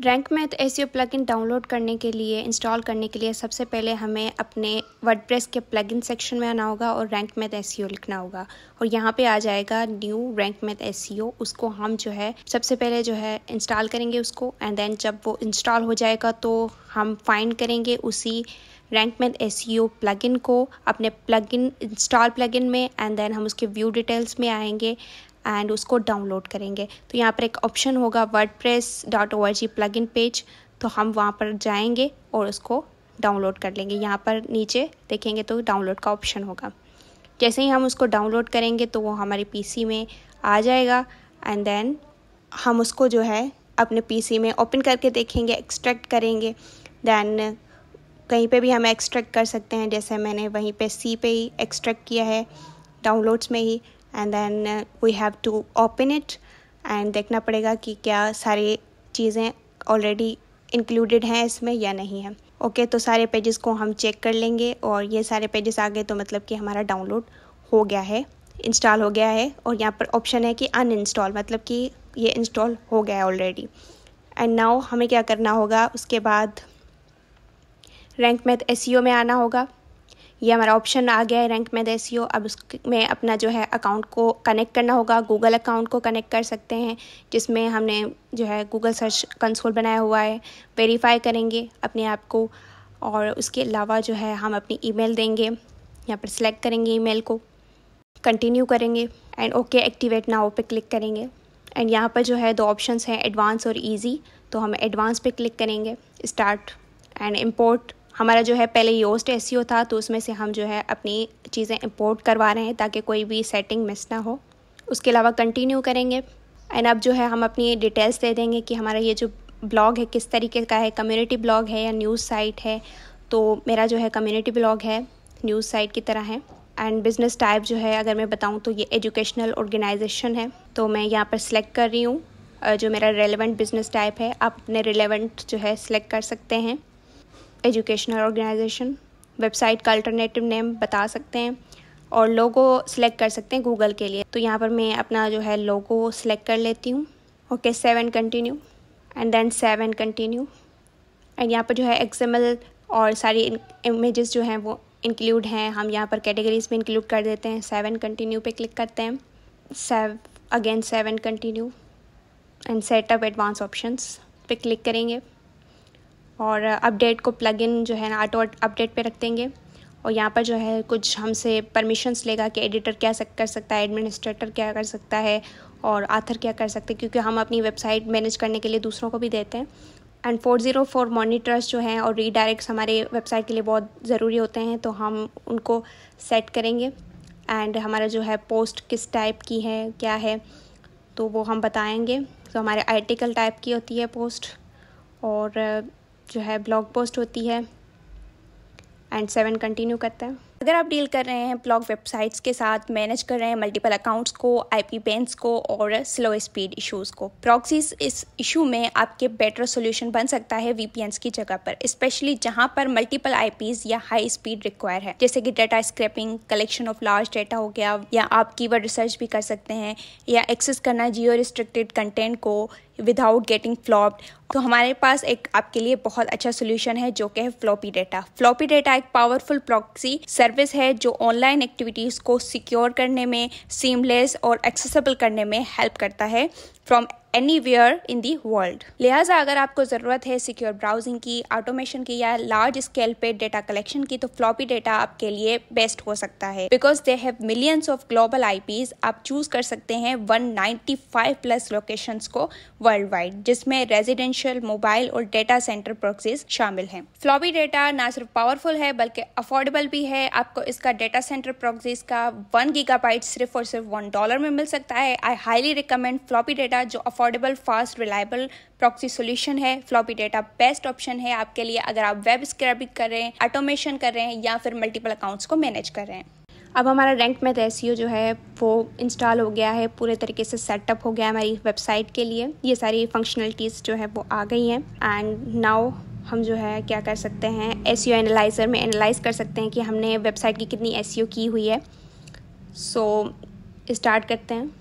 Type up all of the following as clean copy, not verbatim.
Rank math SEO plugin download करने के लिए इंस्टॉल करने के लिए सबसे पहले हमें अपने वर्डप्रेस के प्लगइन सेक्शन में आना होगा और रैंक मैथ एसईओ लिखना होगा और यहाँ पे आ जाएगा न्यू रैंक मैथ एसईओ। उसको हम जो है सबसे पहले जो है इंस्टॉल करेंगे उसको, एंड देन जब वो इंस्टॉल हो जाएगा तो हम फाइंड करेंगे उसी रैंक मैथ एसईओ प्लगइन को अपने प्लगइन इंस्टॉल प्लगइन में, एंड देन हम उसके व्यू डिटेल्स में आएंगे एंड उसको डाउनलोड करेंगे। तो यहाँ पर एक ऑप्शन होगा wordpress.org प्लगइन पेज, तो हम वहाँ पर जाएंगे और उसको डाउनलोड कर लेंगे। यहाँ पर नीचे देखेंगे तो डाउनलोड का ऑप्शन होगा। जैसे ही हम उसको डाउनलोड करेंगे तो वो हमारे पीसी में आ जाएगा, एंड देन हम उसको जो है अपने पीसी में ओपन करके देखेंगे, एक्सट्रैक्ट करेंगे। देन कहीं पे भी हम एक्सट्रैक्ट कर सकते हैं, जैसे मैंने वहीं पे सी पे ही एक्सट्रैक्ट किया है डाउनलोड्स में ही, and then we have to open it and देखना पड़ेगा कि क्या सारी चीज़ें ऑलरेडी इंक्लूडेड हैं इसमें या नहीं है। ओके, तो सारे पेजेस को हम चेक कर लेंगे और ये सारे पेजेस आ गए तो मतलब कि हमारा डाउनलोड हो गया है, इंस्टॉल हो गया है। और यहाँ पर ऑप्शन है कि अनइंस्टॉल, मतलब कि ये इंस्टॉल हो गया है ऑलरेडी। एंड नाउ हमें क्या करना होगा, उसके बाद रैंक मैथ एसईओ में आना होगा। ये हमारा ऑप्शन आ गया है रैंक मैथ एसईओ। अब उसमें अपना जो है अकाउंट को कनेक्ट करना होगा, गूगल अकाउंट को कनेक्ट कर सकते हैं जिसमें हमने जो है गूगल सर्च कंसोल बनाया हुआ है। वेरीफाई करेंगे अपने आप को और उसके अलावा जो है हम अपनी ईमेल देंगे, यहाँ पर सिलेक्ट करेंगे ईमेल को, कंटिन्यू करेंगे एंड ओके एक्टिवेट नाउ पे क्लिक करेंगे। एंड यहाँ पर जो है दो ऑप्शंस हैं, एडवांस और ईजी, तो हम एडवांस पे क्लिक करेंगे। स्टार्ट एंड इम्पोर्ट, हमारा जो है पहले योस्ट एसईओ था तो उसमें से हम जो है अपनी चीज़ें इंपोर्ट करवा रहे हैं ताकि कोई भी सेटिंग मिस ना हो। उसके अलावा कंटिन्यू करेंगे एंड अब जो है हम अपनी डिटेल्स दे देंगे कि हमारा ये जो ब्लॉग है किस तरीके का है, कम्युनिटी ब्लॉग है या न्यूज़ साइट है। तो मेरा जो है कम्युनिटी ब्लॉग है, न्यूज़ साइट की तरह है। एंड बिज़नेस टाइप जो है अगर मैं बताऊँ तो ये एजुकेशनल ऑर्गेनाइजेशन है, तो मैं यहाँ पर सिलेक्ट कर रही हूँ जो मेरा रेलेवेंट बिज़नेस टाइप है। आप अपने रिलेवेंट जो है सिलेक्ट कर सकते हैं, एजुकेशनल ऑर्गेनाइजेशन। वेबसाइट का अल्टरनेटिव नेम बता सकते हैं और लोगो सिलेक्ट कर सकते हैं गूगल के लिए। तो यहाँ पर मैं अपना जो है लोगो सिलेक्ट कर लेती हूँ। Okay, save and continue and then save and continue. And यहाँ पर जो है XML और सारी इमेजेस जो हैं वो इंक्लूड हैं, हम यहाँ पर कैटेगरीज में इंक्लूड कर देते हैं। सेव एंड कंटिन्यू पे क्लिक करते हैं, save again save and continue and setup advance options पे क्लिक करेंगे और अपडेट को प्लगइन जो है ना ऑटो अपडेट पे रख देंगे। और यहाँ पर जो है कुछ हमसे परमिशंस लेगा कि एडिटर क्या कर सकता है, एडमिनिस्ट्रेटर क्या कर सकता है और आथर क्या कर सकते हैं, क्योंकि हम अपनी वेबसाइट मैनेज करने के लिए दूसरों को भी देते हैं। एंड 404 मॉनिटर्स जो हैं और रीडायरेक्ट्स हमारे वेबसाइट के लिए बहुत ज़रूरी होते हैं, तो हम उनको सेट करेंगे। एंड हमारा जो है पोस्ट किस टाइप की है, क्या है, तो वो हम बताएंगे। तो हमारे आर्टिकल टाइप की होती है पोस्ट और जो है ब्लॉग पोस्ट होती है। एंड 7 कंटिन्यू करते हैं। अगर आप डील कर रहे हैं ब्लॉग वेबसाइट्स के साथ, मैनेज कर रहे हैं मल्टीपल अकाउंट्स को, IP बैंस को और स्लो स्पीड इश्यूज़ को, प्रॉक्सीज इस इशू में आपके बेटर सोल्यूशन बन सकता है VPNs की जगह पर, स्पेशली जहां पर मल्टीपल IPs या हाई स्पीड रिक्वायर है, जैसे कि data scraping, collection of large data हो गया, या आप कीवर्ड रिसर्च भी कर सकते हैं, या एक्सेस करना जियो रिस्ट्रिक्टेड कंटेंट को विदाउट गेटिंग फ्लॉप्ड। तो हमारे पास एक आपके लिए बहुत अच्छा सोल्यूशन है जो कि है फ्लॉपी डाटा। फ्लॉपी डाटा एक पावरफुल प्रॉक्सी सर्विस है जो ऑनलाइन एक्टिविटीज़ को सिक्योर करने में, सीमलेस और एक्सेसिबल करने में हेल्प करता है from anywhere in the world. लिहाजा अगर आपको ज़रूरत है सिक्योर ब्राउजिंग की, ऑटोमेशन की या लार्ज स्केल पे डेटा कलेक्शन की, तो फ्लॉपी डाटा आपके लिए बेस्ट हो सकता है। Because they have millions of global IPs, आप चूज कर सकते हैं 195 प्लस लोकेशंस को वर्ल्ड वाइड, जिसमें रेजिडेंशियल, मोबाइल और डेटा सेंटर प्रॉक्सीज शामिल हैं। फ्लॉपी डाटा ना सिर्फ पावरफुल है बल्कि अफोर्डेबल भी है। आपको इसका डेटा सेंटर प्रॉक्सीज का 1 गीगाबाइट सिर्फ और सिर्फ $1 में मिल सकता है। I highly recommend Floppy Data, जो affordable, fast, reliable proxy solution है। फ्लॉपी डाटा बेस्ट ऑप्शन है आपके लिए अगर आप वेब स्क्रैपिंग कर रहे हैं, ऑटोमेशन कर रहे हैं या फिर मल्टीपल अकाउंट्स को मैनेज कर रहे हैं। अब हमारा रैंक मैथ एसईओ जो है वो इंस्टॉल हो गया है, पूरे तरीके से सेटअप हो गया है हमारी वेबसाइट के लिए। ये सारी फंक्शनलिटीज़ जो है वो आ गई हैं। एंड नाउ हम जो है क्या कर सकते हैं, एसईओ एनालाइजर में एनालाइज कर सकते हैं कि हमने वेबसाइट की कितनी एसईओ की हुई है। सो स्टार्ट करते हैं,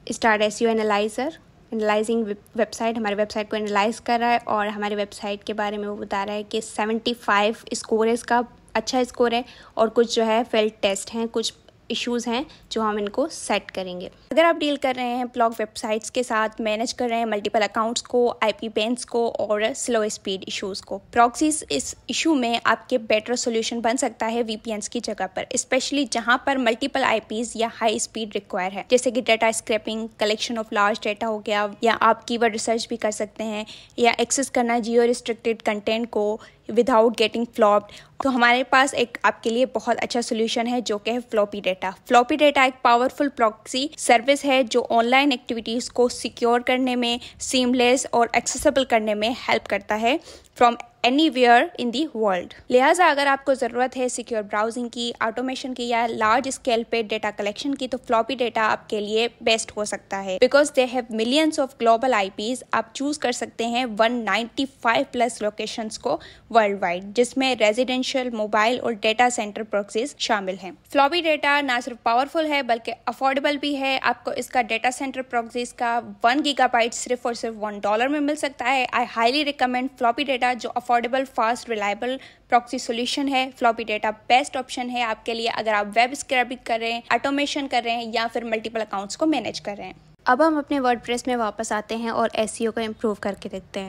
start SEO analyser analysing website, हमारे वेबसाइट को एनालाइज कर रहा है और हमारे वेबसाइट के बारे में वो बता रहा है कि 75 स्कोर है, इसका अच्छा स्कोर है और कुछ जो है फेल्ड टेस्ट हैं, कुछ इश्यूज़ हैं जो हम इनको सेट करेंगे। अगर आप डील कर रहे हैं ब्लॉग वेबसाइट्स के साथ, मैनेज कर रहे हैं मल्टीपल अकाउंट्स को, आईपी बैन्स को और स्लो स्पीड इश्यूज़ को, प्रॉक्सीज इस इशू में आपके बेटर सोल्यूशन बन सकता है वीपीएन्स की जगह पर, स्पेशली जहां पर मल्टीपल आईपीज या हाई स्पीड रिक्वायर है, जैसे कि data scraping, collection of large data हो गया, या आप कीवर्ड रिसर्च भी कर सकते हैं, या एक्सेस करना जियो रिस्ट्रिक्टेड कंटेंट को विदाउट गेटिंग फ्लॉप्ड। तो हमारे पास एक आपके लिए बहुत अच्छा सोल्यूशन है जो कि है फ्लॉपी डाटा। फ्लॉपी डाटा एक पावरफुल प्रॉक्सी सर्विस है जो ऑनलाइन एक्टिविटीज़ को सिक्योर करने में, सीमलेस और एक्सेसिबल करने में हेल्प करता है from anywhere in the world. लिहाजा अगर आपको ज़रूरत है सिक्योर ब्राउजिंग की, ऑटोमेशन की या लार्ज स्केल पे डेटा कलेक्शन की, तो फ्लॉपी डाटा आपके लिए बेस्ट हो सकता है because they have millions of global IPs. आप चूज कर सकते हैं 195 प्लस लोकेशंस को वर्ल्ड वाइड, जिसमें रेजिडेंशियल, मोबाइल और डेटा सेंटर प्रॉक्सीज शामिल हैं। फ्लॉपी डाटा ना सिर्फ पावरफुल है बल्कि अफोर्डेबल भी है। आपको इसका डेटा सेंटर प्रॉक्सीज का 1 गीगाबाइट सिर्फ और सिर्फ $1 में मिल सकता है। I highly recommend Floppy Data, जो affordable, fast, reliable proxy solution है। फ्लॉपी डाटा बेस्ट ऑप्शन है आपके लिए अगर आप वेब स्क्रैपिंग कर रहे हैं, ऑटोमेशन कर रहे हैं या फिर मल्टीपल अकाउंट्स को मैनेज कर रहे हैं। अब हम अपने वर्डप्रेस में वापस आते हैं और एसईओ को इम्प्रूव करके देखते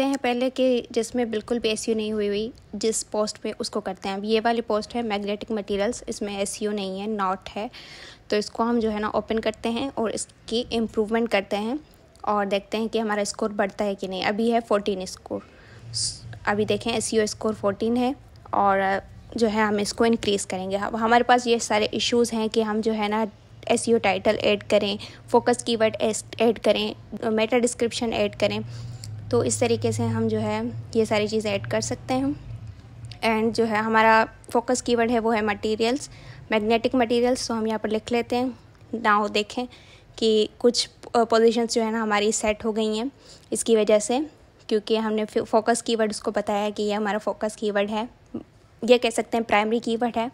हैं पहले कि जिसमें बिल्कुल भी एसईओ नहीं हुई जिस पोस्ट पे, उसको करते हैं। अब ये वाली पोस्ट है मैग्नेटिक मटेरियल्स, इसमें एसईओ नहीं है, नॉट है, तो इसको हम जो है ना ओपन करते हैं और इसकी इम्प्रूवमेंट करते हैं और देखते हैं कि हमारा स्कोर बढ़ता है कि नहीं। अभी है 14 स्कोर, अभी देखें एसईओ स्कोर 14 है और जो है हम इसको इंक्रीज़ करेंगे। अब हमारे पास ये सारे इश्यूज़ हैं कि हम जो है ना एसईओ टाइटल ऐड करें, फोकस कीवर्ड ऐड करें, मेटा डिस्क्रिप्शन ऐड करें, तो इस तरीके से हम जो है ये सारी चीज़ें ऐड कर सकते हैं। एंड जो है हमारा फोकस कीवर्ड है वो है मटेरियल्स, मैग्नेटिक मटेरियल्स, तो हम यहाँ पर लिख लेते हैं। नाउ देखें कि कुछ पोजीशंस जो है ना हमारी सेट हो गई हैं इसकी वजह से, क्योंकि हमने फोकस कीवर्ड उसको बताया कि ये हमारा फोकस कीवर्ड है, ये कह सकते हैं प्राइमरी कीवर्ड है।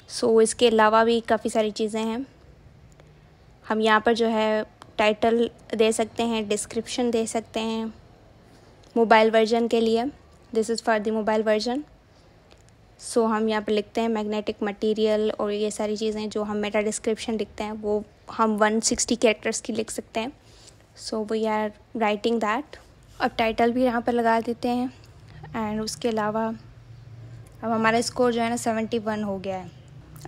सो इसके अलावा भी काफ़ी सारी चीज़ें हैं। हम यहाँ पर जो है टाइटल दे सकते हैं, डिस्क्रिप्शन दे सकते हैं मोबाइल वर्जन के लिए, this is for the mobile version. So हम यहाँ पर लिखते हैं मैग्नेटिक मटेरियल और ये सारी चीज़ें जो हम मेटा डिस्क्रिप्शन लिखते हैं वो हम 160 कैरेक्टर्स की लिख सकते हैं। So we are writing that. अब टाइटल भी यहाँ पर लगा देते हैं एंड उसके अलावा अब हमारा स्कोर जो है ना 71 हो गया है।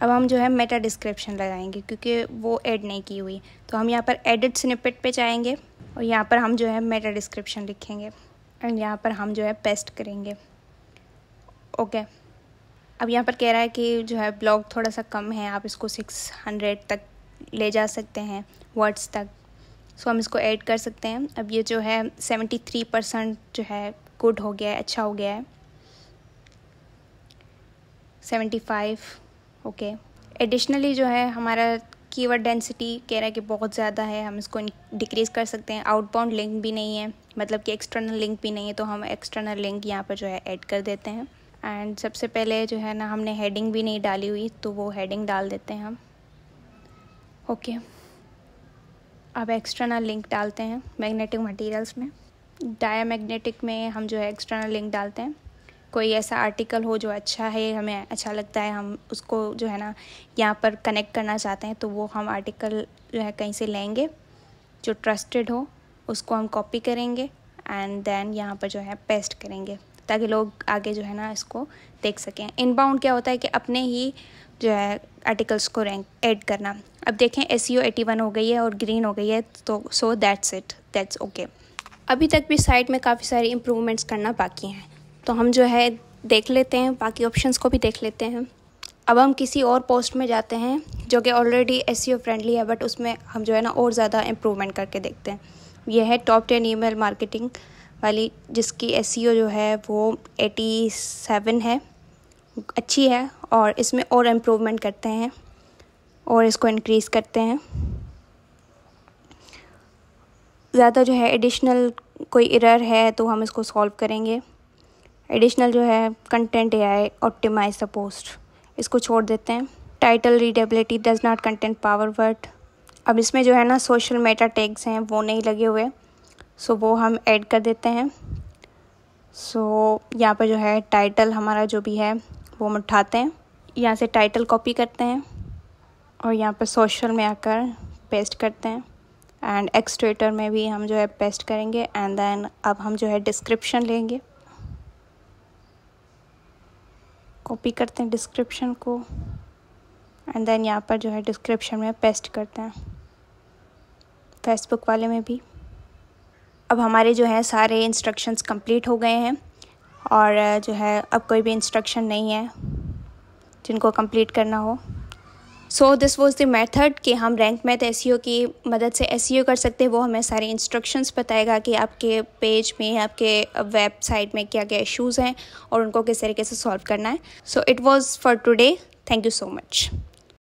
अब हम जो है मेटा डिस्क्रिप्शन लगाएंगे क्योंकि वो ऐड नहीं की हुई, तो हम यहाँ पर एडिट स्निपेट पे जाएंगे और यहाँ पर हम जो है मेटा डिस्क्रिप्शन लिखेंगे एंड यहाँ पर हम जो है पेस्ट करेंगे। ओके, अब यहाँ पर कह रहा है कि जो है ब्लॉग थोड़ा सा कम है, आप इसको 600 तक ले जा सकते हैं वर्ड्स तक, सो हम इसको ऐड कर सकते हैं। अब ये जो है 73% जो है गुड हो गया है, अच्छा हो गया है। 75 ओके। एडिशनली जो है हमारा कीवर्ड डेंसिटी कह रहा है कि बहुत ज़्यादा है, हम इसको डिक्रीज़ कर सकते हैं। आउटबाउंड लिंक भी नहीं है, मतलब कि एक्सटर्नल लिंक भी नहीं है, तो हम एक्सटर्नल लिंक यहाँ पर जो है ऐड कर देते हैं। एंड सबसे पहले जो है ना हमने हेडिंग भी नहीं डाली हुई, तो वो हेडिंग डाल देते हैं हम। ओके, अब एक्सटर्नल लिंक डालते हैं मैग्नेटिक मटेरियल्स में। डायमैग्नेटिक में हम जो है एक्सटर्नल लिंक डालते हैं। कोई ऐसा आर्टिकल हो जो अच्छा है, हमें अच्छा लगता है, हम उसको जो है ना यहाँ पर कनेक्ट करना चाहते हैं, तो वो हम आर्टिकल जो है कहीं से लेंगे जो ट्रस्टेड हो, उसको हम कॉपी करेंगे एंड देन यहाँ पर जो है पेस्ट करेंगे ताकि लोग आगे जो है ना इसको देख सकें। इनबाउंड क्या होता है कि अपने ही जो है आर्टिकल्स को रैंक ऐड करना। अब देखें एसईओ 81 हो गई है और ग्रीन हो गई है, तो so that's it, that's okay. अभी तक भी साइट में काफ़ी सारी इम्प्रूवमेंट्स करना बाकी हैं, तो हम जो है देख लेते हैं, बाकी ऑप्शंस को भी देख लेते हैं। अब हम किसी और पोस्ट में जाते हैं जो कि ऑलरेडी एसईओ फ्रेंडली है, बट उसमें हम जो है ना और ज़्यादा इम्प्रूवमेंट करके देखते हैं। यह है टॉप 10 ईमेल मार्केटिंग वाली, जिसकी एसईओ जो है वो 87 है, अच्छी है, और इसमें और इम्प्रूवमेंट करते हैं और इसको इंक्रीज़ करते हैं। ज़्यादा जो है एडिशनल कोई एरर है तो हम इसको सॉल्व करेंगे। एडिशनल जो है content AI optimise the post, इसको छोड़ देते हैं। Title readability does not content power word, अब इसमें जो है ना सोशल मेटा टैग्स हैं वो नहीं लगे हुए, सो वो हम ऐड कर देते हैं। सो यहाँ पर जो है टाइटल हमारा जो भी है वो हम उठाते हैं, यहाँ से टाइटल कॉपी करते हैं और यहाँ पर सोशल में आकर पेस्ट करते हैं एंड एक्सट्रेटर में भी हम जो है पेस्ट करेंगे। एंड देन अब हम जो है डिस्क्रिप्शन लेंगे, कॉपी करते हैं डिस्क्रिप्शन को एंड देन यहाँ पर जो है डिस्क्रिप्शन में पेस्ट करते हैं, फेसबुक वाले में भी। अब हमारे जो है सारे इंस्ट्रक्शंस कंप्लीट हो गए हैं और जो है अब कोई भी इंस्ट्रक्शन नहीं है जिनको कंप्लीट करना हो। So this was the method कि हम रैंक मैथ एसईओ की मदद से एसईओ कर सकते हैं। वो हमें सारे इंस्ट्रक्शंस बताएगा कि आपके पेज में, आपके वेबसाइट में क्या क्या इश्यूज़ हैं और उनको किस तरीके से सॉल्व करना है। So it was for today. Thank you so much.